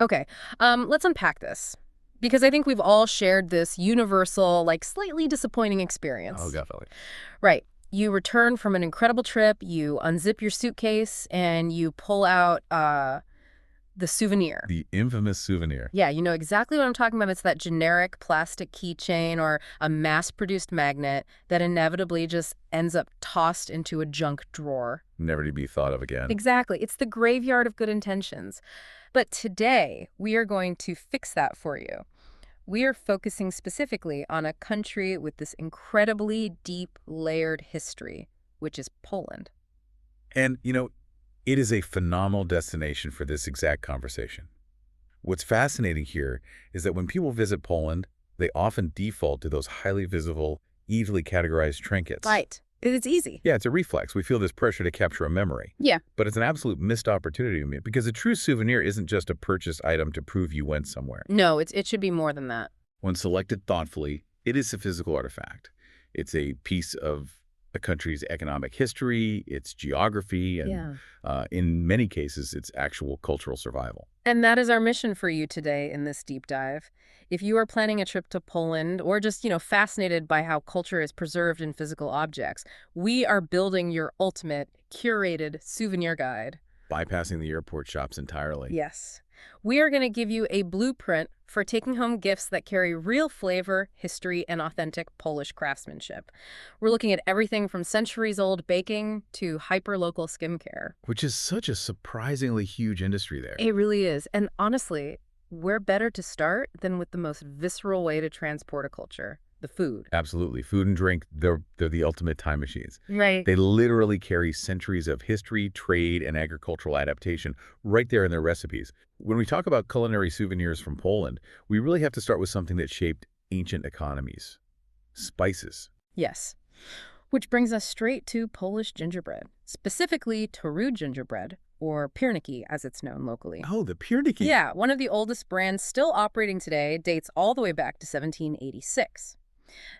Okay, let's unpack this. Because I think we've all shared this universal, like slightly disappointing Oh, experience. definitely. Right. You return from an incredible trip, you unzip your suitcase, and you pull out the souvenir. The infamous souvenir. Yeah, you know exactly what I'm talking about. It's that generic plastic keychain or a mass-produced magnet that inevitably just ends up tossed into a junk drawer. Never to be thought of again. Exactly. It's the graveyard of good intentions. But today, we are going to fix that for you. We are focusing specifically on a country with this incredibly deep, layered history, which is Poland. And, it is a phenomenal destination for this exact conversation. What's fascinating here is that when people visit Poland, they often default to those highly visible, easily categorized trinkets. Right. It's easy. Yeah, it's a reflex. We feel this pressure to capture a memory. Yeah. But it's an absolute missed opportunity because a true souvenir isn't just a purchased item to prove you went somewhere. No, it should be more than that. When selected thoughtfully, it is a physical artifact. It's a piece of a country's economic history, its geography, and Yeah. in many cases, its actual cultural survival. And that is our mission for you today in this deep dive. If you are planning a trip to Poland or just, fascinated by how culture is preserved in physical objects, we are building your ultimate curated souvenir guide. Bypassing the airport shops entirely. Yes. We are going to give you a blueprint for taking home gifts that carry real flavor, history, and authentic Polish craftsmanship. We're looking at everything from centuries-old baking to hyper-local skincare. Which is such a surprisingly huge industry there. It really is. And honestly, where better to start than with the most visceral way to transport a culture, the food. Absolutely. Food and drink, they're the ultimate time machines. Right. They literally carry centuries of history, trade, and agricultural adaptation right there in their recipes. When we talk about culinary souvenirs from Poland, we really have to start with something that shaped ancient economies: spices. Yes. Which brings us straight to Polish gingerbread, specifically Toru gingerbread, or pierniki as it's known locally. Oh, the pierniki. Yeah, one of the oldest brands still operating today, dates all the way back to 1786.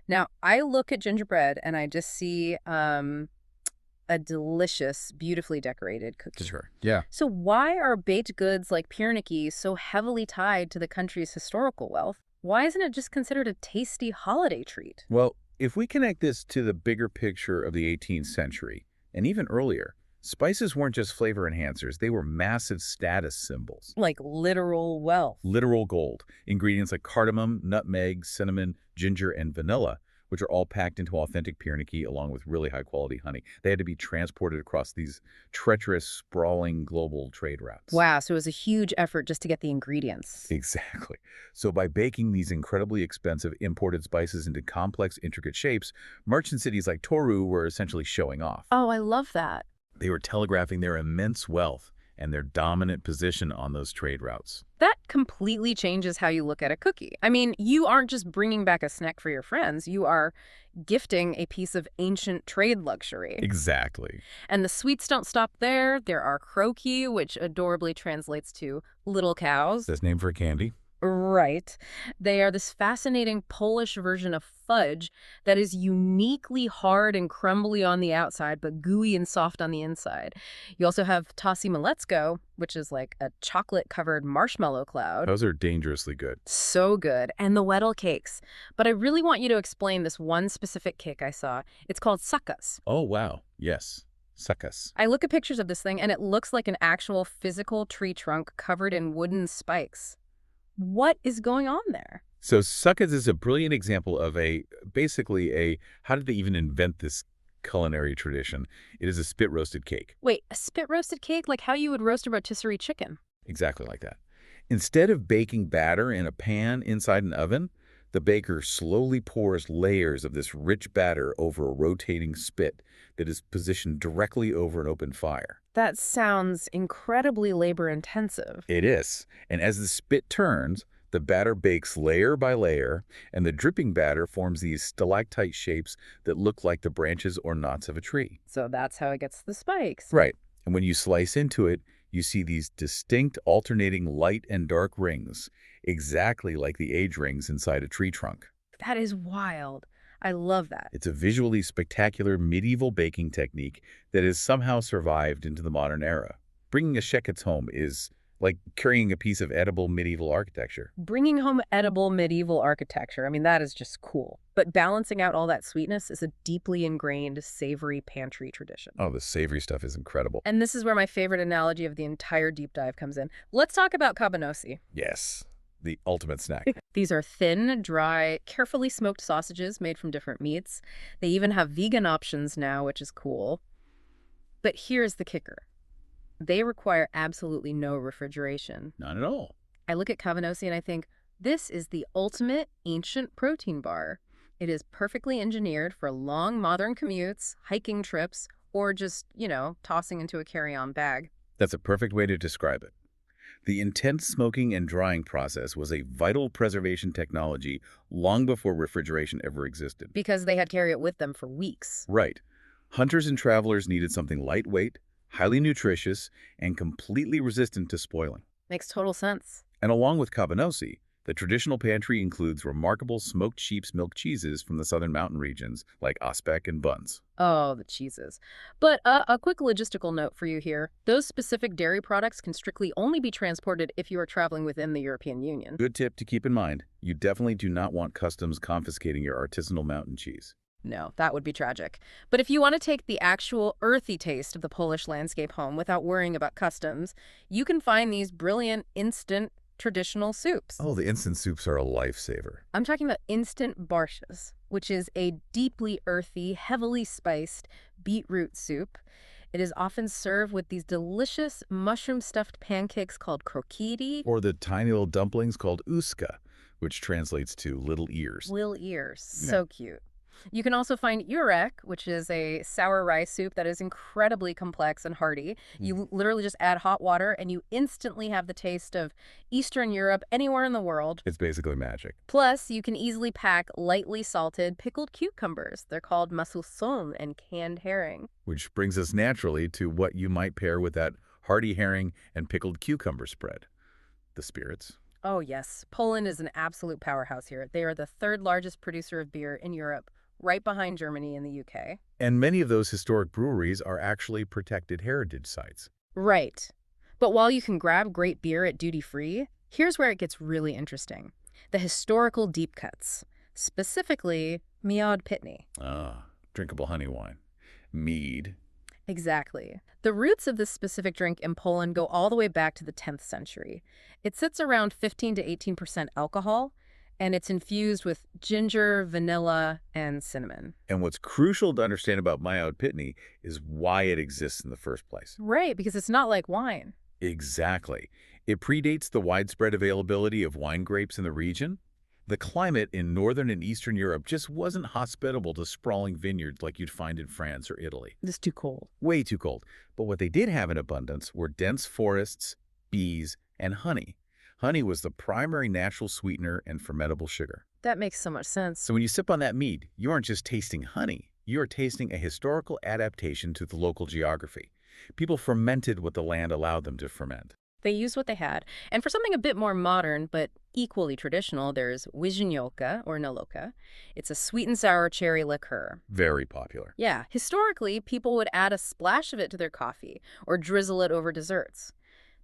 Now, I look at gingerbread and I just see a delicious, beautifully decorated cookie. Sure. Yeah. So why are baked goods like pierniki so heavily tied to the country's historical wealth? Why isn't it just considered a tasty holiday treat? Well, if we connect this to the bigger picture of the 18th century, and even earlier, spices weren't just flavor enhancers, they were massive status symbols. Like literal wealth. Literal gold. Ingredients like cardamom, nutmeg, cinnamon, ginger, and vanilla, which are all packed into authentic pierniki along with really high-quality honey. They had to be transported across these treacherous, sprawling global trade routes. Wow, so it was a huge effort just to get the ingredients. Exactly. So by baking these incredibly expensive imported spices into complex, intricate shapes, merchant cities like Toru were essentially showing off. Oh, I love that. They were telegraphing their immense wealth and their dominant position on those trade routes. That completely changes how you look at a cookie. I mean, you aren't just bringing back a snack for your friends, you are gifting a piece of ancient trade luxury. Exactly. And the sweets don't stop there. There are kroki, which adorably translates to little cows. That's name for a candy. Right. They are this fascinating Polish version of fudge that is uniquely hard and crumbly on the outside, but gooey and soft on the inside. You also have Tassi Malecko, which is like a chocolate-covered marshmallow cloud. Those are dangerously good. So good. And the Weddell cakes. But I really want you to explain this one specific cake I saw. It's called sakas. Oh, wow. Yes. Suckus. I look at pictures of this thing, and it looks like an actual physical tree trunk covered in wooden spikes. What is going on there? So suckus is a brilliant example of how did they even invent this culinary tradition? It is a spit-roasted cake. Wait, a spit-roasted cake? Like how you would roast a rotisserie chicken? Exactly like that. Instead of baking batter in a pan inside an oven, the baker slowly pours layers of this rich batter over a rotating spit that is positioned directly over an open fire. That sounds incredibly labor-intensive. It is. And as the spit turns, the batter bakes layer by layer, and the dripping batter forms these stalactite shapes that look like the branches or knots of a tree. So that's how it gets the spikes. Right. And when you slice into it, you see these distinct alternating light and dark rings, exactly like the age rings inside a tree trunk. That is wild. I love that. It's a visually spectacular medieval baking technique that has somehow survived into the modern era. Bringing a shekets home is like carrying a piece of edible medieval architecture. Bringing home edible medieval architecture, I mean, that is just cool. But balancing out all that sweetness is a deeply ingrained savory pantry tradition. Oh, the savory stuff is incredible. And this is where my favorite analogy of the entire deep dive comes in. Let's talk about cabanossi. Yes, the ultimate snack. These are thin, dry, carefully smoked sausages made from different meats. They even have vegan options now, which is cool. But here's the kicker. They require absolutely no refrigeration. Not at all. I look at cabanossi and I think, this is the ultimate ancient protein bar. It is perfectly engineered for long modern commutes, hiking trips, or just, tossing into a carry-on bag. That's a perfect way to describe it. The intense smoking and drying process was a vital preservation technology long before refrigeration ever existed. Because they had to carry it with them for weeks. Right. Hunters and travelers needed something lightweight, highly nutritious, and completely resistant to spoiling. Makes total sense. And along with cabanossi, the traditional pantry includes remarkable smoked sheep's milk cheeses from the southern mountain regions, like Osbeck and Buns. Oh, the cheeses. But a quick logistical note for you here. Those specific dairy products can strictly only be transported if you are traveling within the European Union. Good tip to keep in mind. You definitely do not want customs confiscating your artisanal mountain cheese. No, that would be tragic. But if you want to take the actual earthy taste of the Polish landscape home without worrying about customs, you can find these brilliant instant traditional soups. Oh, the instant soups are a lifesaver. I'm talking about instant borsches, which is a deeply earthy, heavily spiced beetroot soup. It is often served with these delicious mushroom-stuffed pancakes called krokidi. Or the tiny little dumplings called uska, which translates to little ears. Little ears. Yeah. So cute. You can also find urek, which is a sour rice soup that is incredibly complex and hearty. You literally just add hot water and you instantly have the taste of Eastern Europe anywhere in the world. It's basically magic. Plus, you can easily pack lightly salted pickled cucumbers. They're called masousson and canned herring. Which brings us naturally to what you might pair with that hearty herring and pickled cucumber spread. The spirits. Oh, yes. Poland is an absolute powerhouse here. They are the third largest producer of beer in Europe, right behind Germany and the UK. And many of those historic breweries are actually protected heritage sites. Right. But while you can grab great beer at duty-free, here's where it gets really interesting. The historical deep cuts, specifically Miod Pitney. Ah, drinkable honey wine. Mead. Exactly. The roots of this specific drink in Poland go all the way back to the 10th century. It sits around 15 to 18% alcohol, and it's infused with ginger, vanilla, and cinnamon. And what's crucial to understand about Miod Pitney is why it exists in the first place. Right, because it's not like wine. Exactly. It predates the widespread availability of wine grapes in the region. The climate in northern and eastern Europe just wasn't hospitable to sprawling vineyards like you'd find in France or Italy. It's too cold. Way too cold. But what they did have in abundance were dense forests, bees, and honey. Honey was the primary natural sweetener and fermentable sugar. That makes so much sense. So when you sip on that mead, you aren't just tasting honey. You are tasting a historical adaptation to the local geography. People fermented what the land allowed them to ferment. They used what they had. And for something a bit more modern, but equally traditional, there's Wyżyniołka, or Naloka. It's a sweet and sour cherry liqueur. Very popular. Yeah, historically, people would add a splash of it to their coffee or drizzle it over desserts.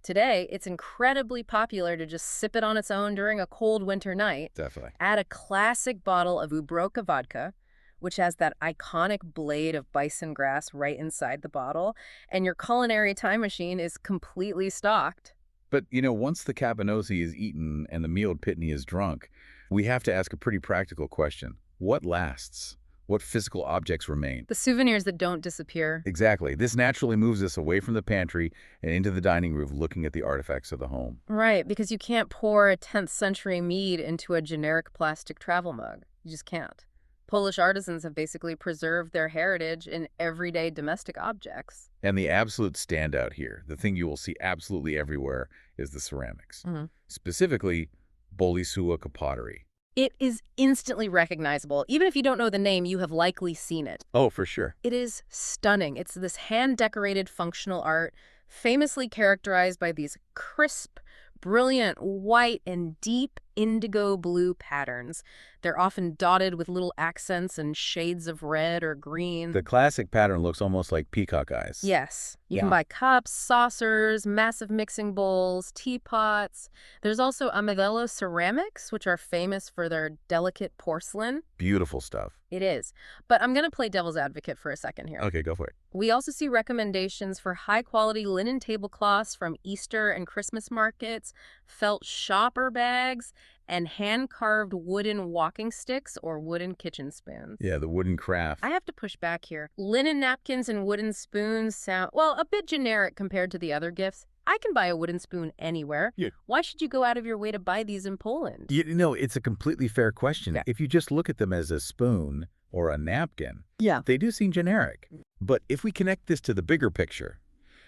Today, it's incredibly popular to just sip it on its own during a cold winter night. Definitely. Add a classic bottle of Ubroka vodka, which has that iconic blade of bison grass right inside the bottle, and your culinary time machine is completely stocked. But, once the cabanossi is eaten and the Miod Pitney is drunk, we have to ask a pretty practical question. What lasts? What physical objects remain? The souvenirs that don't disappear. Exactly. This naturally moves us away from the pantry and into the dining room looking at the artifacts of the home. Right, because you can't pour a 10th century mead into a generic plastic travel mug. You just can't. Polish artisans have basically preserved their heritage in everyday domestic objects. And the absolute standout here, the thing you will see absolutely everywhere, is the ceramics. Specifically, Bolisułek pottery. It is instantly recognizable. Even if you don't know the name, you have likely seen it. Oh, for sure. It is stunning. It's this hand-decorated functional art, famously characterized by these crisp, brilliant, white, and deep indigo blue patterns. They're often dotted with little accents and shades of red or green. The classic pattern looks almost like peacock eyes. Yes, you can Yeah. buy cups, saucers, massive mixing bowls, teapots. There's also Amigelo ceramics, which are famous for their delicate porcelain. Beautiful stuff. It is. But I'm going to play devil's advocate for a second here. Okay, go for it. We also see recommendations for high-quality linen tablecloths from Easter and Christmas markets, felt shopper bags, and hand-carved wooden walking sticks or wooden kitchen spoons. Yeah, the wooden craft. I have to push back here. Linen napkins and wooden spoons sound, well, a bit generic compared to the other gifts. I can buy a wooden spoon anywhere. Yeah. Why should you go out of your way to buy these in Poland? You know, it's a completely fair question. Yeah. If you just look at them as a spoon or a napkin, Yeah. they do seem generic. But if we connect this to the bigger picture,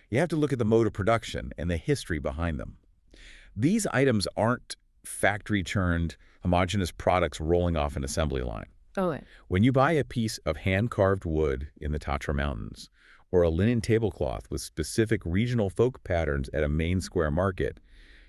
you have to look at the mode of production and the history behind them. These items aren't factory-churned, homogeneous products rolling off an assembly line. Oh, wait. When you buy a piece of hand-carved wood in the Tatra Mountains, or a linen tablecloth with specific regional folk patterns at a main square market,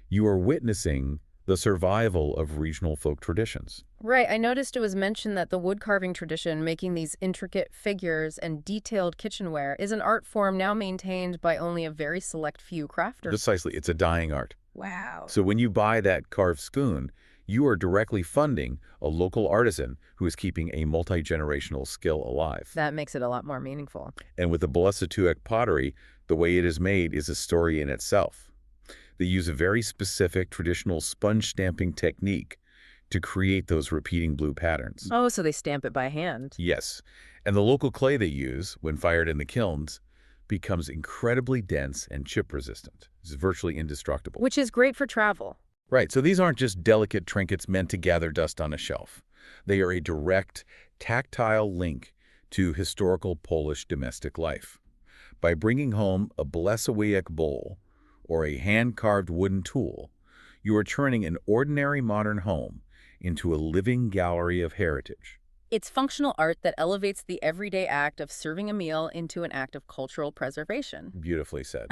you are witnessing the survival of regional folk traditions. Right, I noticed it was mentioned that the wood carving tradition, making these intricate figures and detailed kitchenware, is an art form now maintained by only a very select few crafters. Precisely, it's a dying art. Wow. So when you buy that carved spoon, you are directly funding a local artisan who is keeping a multi-generational skill alive. That makes it a lot more meaningful. And with the Bolesatuek pottery, the way it is made is a story in itself. They use a very specific traditional sponge stamping technique to create those repeating blue patterns. Oh, so they stamp it by hand. Yes, and the local clay they use, when fired in the kilns, becomes incredibly dense and chip-resistant. It's virtually indestructible. Which is great for travel. Right, so these aren't just delicate trinkets meant to gather dust on a shelf. They are a direct, tactile link to historical Polish domestic life. By bringing home a Bolesławiec bowl or a hand-carved wooden tool, you are turning an ordinary modern home into a living gallery of heritage. It's functional art that elevates the everyday act of serving a meal into an act of cultural preservation. Beautifully said.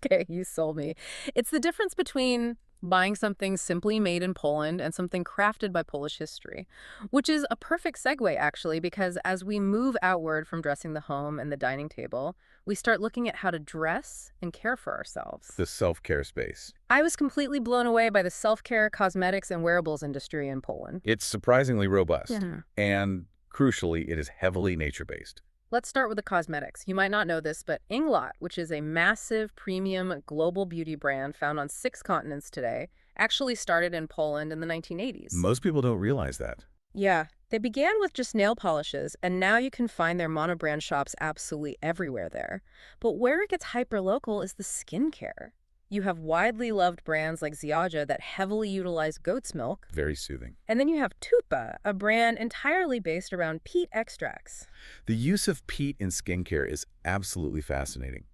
Okay, you sold me. It's the difference between buying something simply made in Poland and something crafted by Polish history, which is a perfect segue, actually, because as we move outward from dressing the home and the dining table, we start looking at how to dress and care for ourselves. The self-care space. I was completely blown away by the self-care, cosmetics, and wearables industry in Poland. It's surprisingly robust. Yeah. And crucially, it is heavily nature-based. Let's start with the cosmetics. You might not know this, but Inglot, which is a massive premium global beauty brand found on 6 continents today, actually started in Poland in the 1980s. Most people don't realize that. Yeah, they began with just nail polishes, and now you can find their monobrand shops absolutely everywhere there. But where it gets hyper-local is the skincare. You have widely loved brands like Ziaja that heavily utilize goat's milk. Very soothing. And then you have Tupa, a brand entirely based around peat extracts. The use of peat in skincare is absolutely fascinating.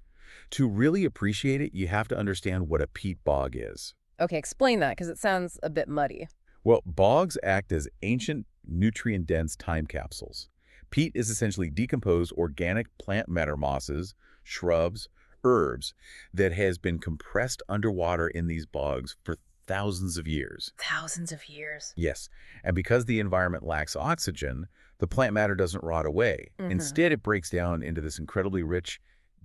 To really appreciate it, you have to understand what a peat bog is. Okay, explain that, because it sounds a bit muddy. Well, bogs act as ancient, nutrient-dense time capsules. Peat is essentially decomposed organic plant matter, mosses, shrubs, herbs that has been compressed underwater in these bogs for thousands of years. Thousands of years. Yes, and because the environment lacks oxygen, the plant matter doesn't rot away. Instead, it breaks down into this incredibly rich,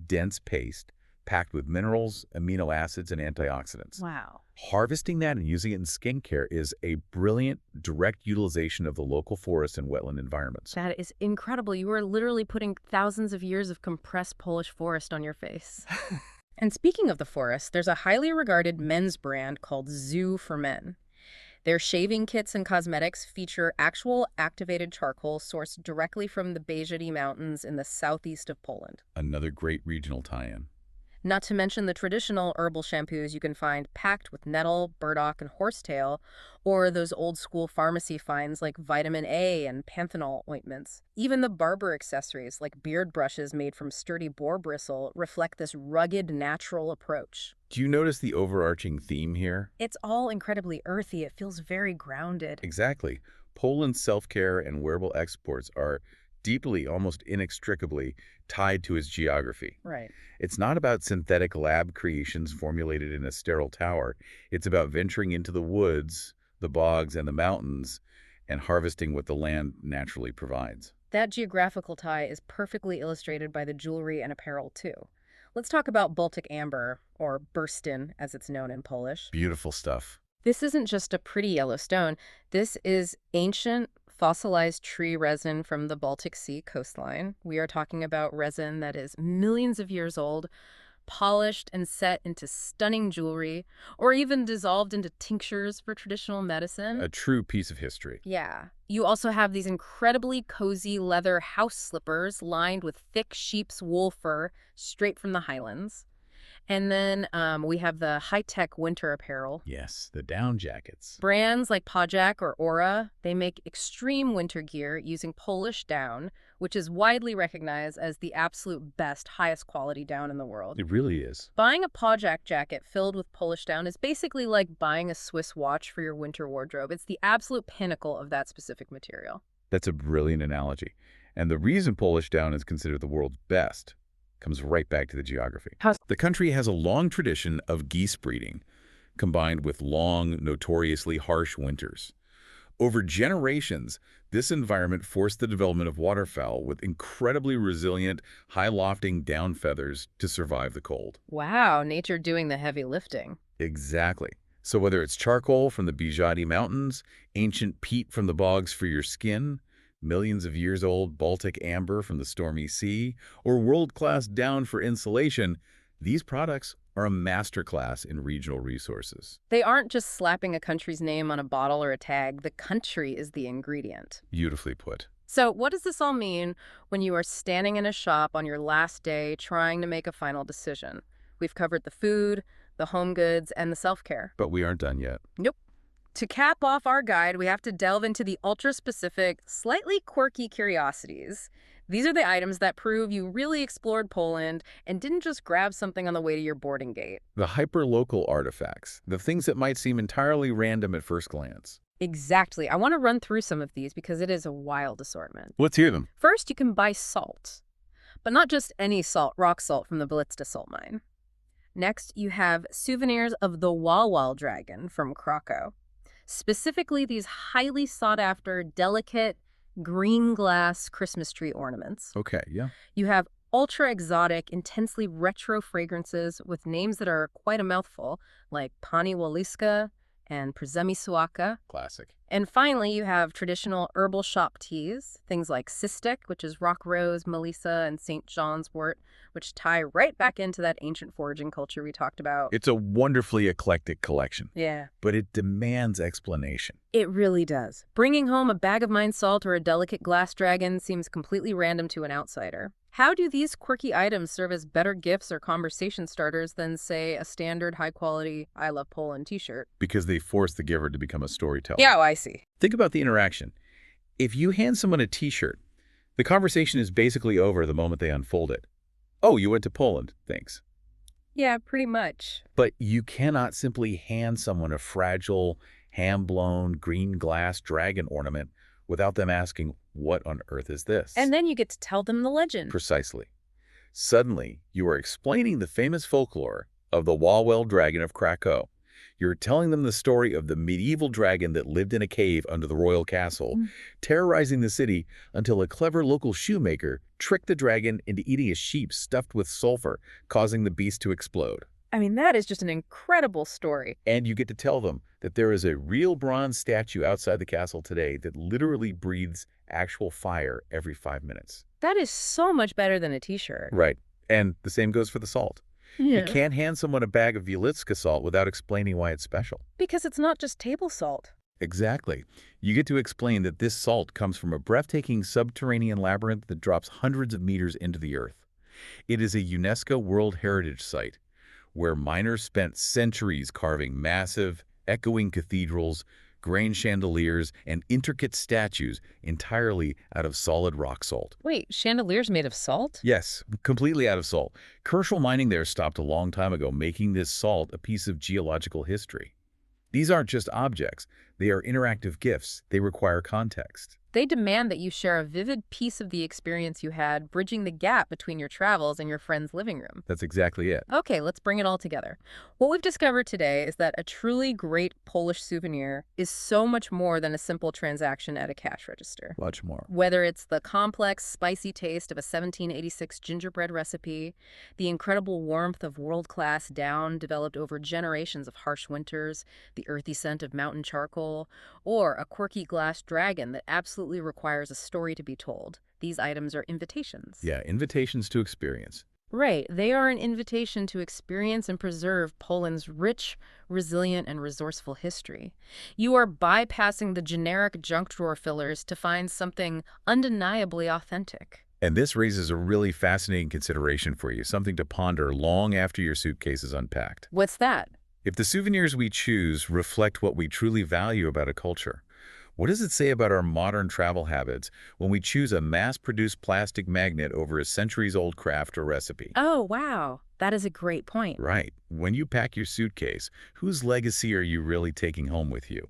dense paste packed with minerals, amino acids, and antioxidants. Wow. Harvesting that and using it in skincare is a brilliant, direct utilization of the local forest and wetland environments. That is incredible. You are literally putting thousands of years of compressed Polish forest on your face. And speaking of the forest, there's a highly regarded men's brand called Zoo for Men. Their shaving kits and cosmetics feature actual activated charcoal sourced directly from the Beżery Mountains in the southeast of Poland. Another great regional tie-in. Not to mention the traditional herbal shampoos you can find packed with nettle, burdock, and horsetail, or those old-school pharmacy finds like vitamin A and panthenol ointments. Even the barber accessories, like beard brushes made from sturdy boar bristle, reflect this rugged, natural approach. Do you notice the overarching theme here? It's all incredibly earthy. It feels very grounded. Exactly. Poland's self-care and wearable exports are deeply, almost inextricably, tied to its geography. Right. It's not about synthetic lab creations formulated in a sterile tower. It's about venturing into the woods, the bogs, and the mountains, and harvesting what the land naturally provides. That geographical tie is perfectly illustrated by the jewelry and apparel, too. Let's talk about Baltic amber, or burstin, as it's known in Polish. Beautiful stuff. This isn't just a pretty yellow stone. This is ancient fossilized tree resin from the Baltic Sea coastline. We are talking about resin that is millions of years old, polished and set into stunning jewelry, or even dissolved into tinctures for traditional medicine. A true piece of history. Yeah. You also have these incredibly cozy leather house slippers lined with thick sheep's wool fur straight from the Highlands. And then we have the high-tech winter apparel. Yes, the down jackets. Brands like Pajak or Aura, they make extreme winter gear using Polish down, which is widely recognized as the absolute best, highest quality down in the world. It really is. Buying a Pajak jacket filled with Polish down is basically like buying a Swiss watch for your winter wardrobe. It's the absolute pinnacle of that specific material. That's a brilliant analogy. And the reason Polish down is considered the world's best comes right back to the geography. The country has a long tradition of geese breeding, combined with long, notoriously harsh winters. Over generations, this environment forced the development of waterfowl with incredibly resilient, high-lofting down feathers to survive the cold. Wow, nature doing the heavy lifting. Exactly. So whether it's charcoal from the Bijadi Mountains, ancient peat from the bogs for your skin, millions of years old Baltic amber from the stormy sea, or world-class down for insulation, these products are a masterclass in regional resources. They aren't just slapping a country's name on a bottle or a tag. The country is the ingredient. Beautifully put. So what does this all mean when you are standing in a shop on your last day trying to make a final decision? We've covered the food, the home goods, and the self-care. But we aren't done yet. Nope. To cap off our guide, we have to delve into the ultra-specific, slightly quirky curiosities. These are the items that prove you really explored Poland and didn't just grab something on the way to your boarding gate. The hyper-local artifacts, the things that might seem entirely random at first glance. Exactly. I want to run through some of these because it is a wild assortment. Let's hear them. First, you can buy salt, but not just any salt, rock salt from the Belitsa salt mine. Next, you have souvenirs of the Wawal dragon from Krakow. Specifically, these highly sought-after, delicate, green glass Christmas tree ornaments. Okay, yeah. You have ultra-exotic, intensely retro fragrances with names that are quite a mouthful, like Pani Waliska and Przemysławka. Classic. And finally, you have traditional herbal shop teas, things like Sistek, which is rock rose, melissa, and St. John's wort, which tie right back into that ancient foraging culture we talked about. It's a wonderfully eclectic collection. Yeah. But it demands explanation. It really does. Bringing home a bag of mine salt or a delicate glass dragon seems completely random to an outsider. How do these quirky items serve as better gifts or conversation starters than, say, a standard high-quality I Love Poland t-shirt? Because they force the giver to become a storyteller. Yeah, I see. Think about the interaction. If you hand someone a t-shirt, the conversation is basically over the moment they unfold it. Oh, you went to Poland. Thanks. Yeah, pretty much. But you cannot simply hand someone a fragile, hand-blown green glass dragon ornament without them asking, what on earth is this? And then you get to tell them the legend. Precisely. Suddenly, you are explaining the famous folklore of the Wawel dragon of Krakow. You're telling them the story of the medieval dragon that lived in a cave under the royal castle, terrorizing the city until a clever local shoemaker tricked the dragon into eating a sheep stuffed with sulfur, causing the beast to explode. I mean, that is just an incredible story. And you get to tell them that there is a real bronze statue outside the castle today that literally breathes actual fire every 5 minutes. That is so much better than a t-shirt. Right. And the same goes for the salt. Yeah. You can't hand someone a bag of Wieliczka salt without explaining why it's special. Because it's not just table salt. Exactly. You get to explain that this salt comes from a breathtaking subterranean labyrinth that drops hundreds of meters into the earth. It is a UNESCO World Heritage Site, where miners spent centuries carving massive, echoing cathedrals, grand chandeliers, and intricate statues entirely out of solid rock salt. Wait, chandeliers made of salt? Yes, completely out of salt. Commercial mining there stopped a long time ago, making this salt a piece of geological history. These aren't just objects. They are interactive gifts. They require context. They demand that you share a vivid piece of the experience you had, bridging the gap between your travels and your friend's living room. That's exactly it. Okay, let's bring it all together. What we've discovered today is that a truly great Polish souvenir is so much more than a simple transaction at a cash register. Much more. Whether it's the complex, spicy taste of a 1786 gingerbread recipe, the incredible warmth of world-class down developed over generations of harsh winters, the earthy scent of mountain charcoal, or a quirky glass dragon that absolutely requires a story to be told, these items are invitations. Yeah, invitations to experience. Right. They are an invitation to experience and preserve Poland's rich, resilient, and resourceful history. You are bypassing the generic junk drawer fillers to find something undeniably authentic. And this raises a really fascinating consideration for you, something to ponder long after your suitcase is unpacked. What's that? If the souvenirs we choose reflect what we truly value about a culture, what does it say about our modern travel habits when we choose a mass-produced plastic magnet over a centuries-old craft or recipe? Oh, wow. That is a great point. Right. When you pack your suitcase, whose legacy are you really taking home with you?